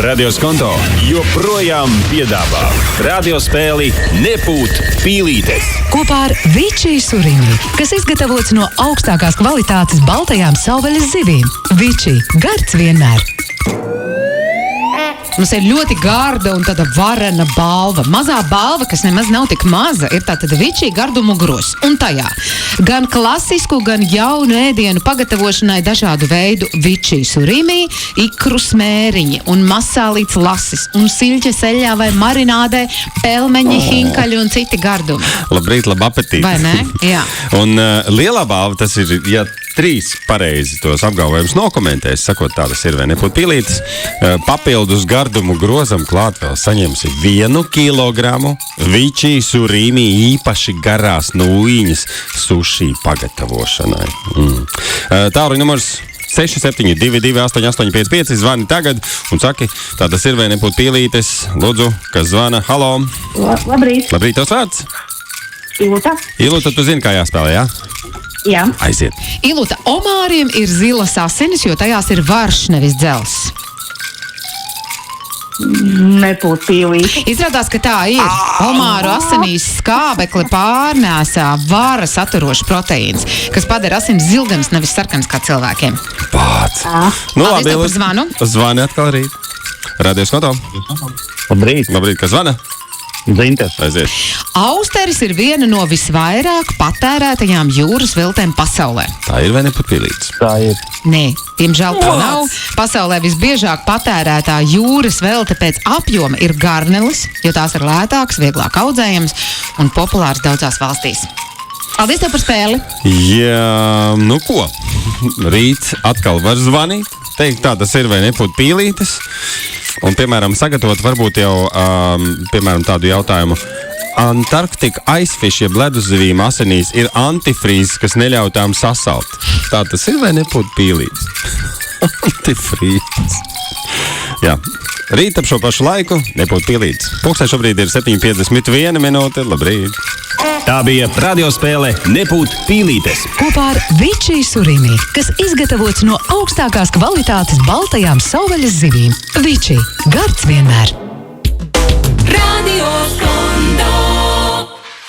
Radio Skonto joprojām piedāvā radiospēli Nepūt pīlītes. Kopā ar Vičī Surimi, kas izgatavots no augstākās kvalitātes baltajām savvaļas zivīm. Vičī, gards vienmēr! Mums ir ļoti garda un tāda varena balva. Mazā balva, kas nemaz nav tik maza, ir tātad Vičī gardumu grozs. Un tajā gan klasisku, gan jaunu ēdienu pagatavošanai dažādu veidu Vičī surimi, ikru smēriņi un masālīts lasis un siļķes eļļā vai marinādē, pelmeņi, hinkaļi un citi gardumi. Labrīt, labu apetīti. Vai ne? Jā. Un lielā balva tas ir, ja 3 pareizi tos apgalvojumus nokomentēs, sakot, tādas ir vai nepūt pīlītes, papildus gardumu grozam klāt vēl saņemsi 1 kilogramu Vičī surimi īpaši garās nūjiņas suši pagatavošanai. Tālruņa numurs 67228855, zvani tagad un saki, tādas ir vai nepūt pīlītes. Lūdzu, kas zvana? Halo! Labrīt! Labrīt, tavs vārds? Ilūta. Ilūta, tu zini, kā jāspēlē, jā? Jā. Aiziet. Ilūta, omāriem ir zilas asinis, jo tajās ir varš, nevis dzels. Nepūt pīlīte. Izrādās, ka tā ir. Omāru asinīs skābekli pārnēsā vara saturošs proteīns, kas padara asinis zilgans, nevis sarkans kā cilvēkiem. Pāc. Paldies labi, tev par zvanu. Zvani atkal rīt. Radio Skonto. Labrīt, Labrīt, kas zvana? Zintas. Aiziet. Austeris ir viena no visvairāk patērētajām jūras viltēm pasaulē. Tā ir vai nepūt pīlītes? Tā ir. Nē, diemžēl tā nav. Pasaulē visbiežāk patērētā jūras velte pēc apjoma ir garnelis, jo tās ir lētākas, vieglāk audzējams un populārs daudzās valstīs. Paldies tev par spēli! Jā, nu ko? Rīt atkal var zvanīt, teikt, tā tas ir vai nepūt pīlītes. Un, piemēram, sagatavot varbūt jau, piemēram, tādu jautājumu. Antarktika aizfiš, jeb leduszivīm asinīs ir antifrīzes, kas neļauj tām sasalt. Tā tas ir vai nepūt pīlītes? Antifrīzes. Jā. Rīt ap šo pašu laiku nepūt pīlītes. Pulkstens šobrīd ir 7:51 minūte. Labrīt! Tā bija radiospēle Nepūt pīlītes. Kopā ar Vičī Surimi, kas izgatavots no augstākās kvalitātes baltajām savvaļas zivīm. Vičī, gards vienmēr! Radio Skonto.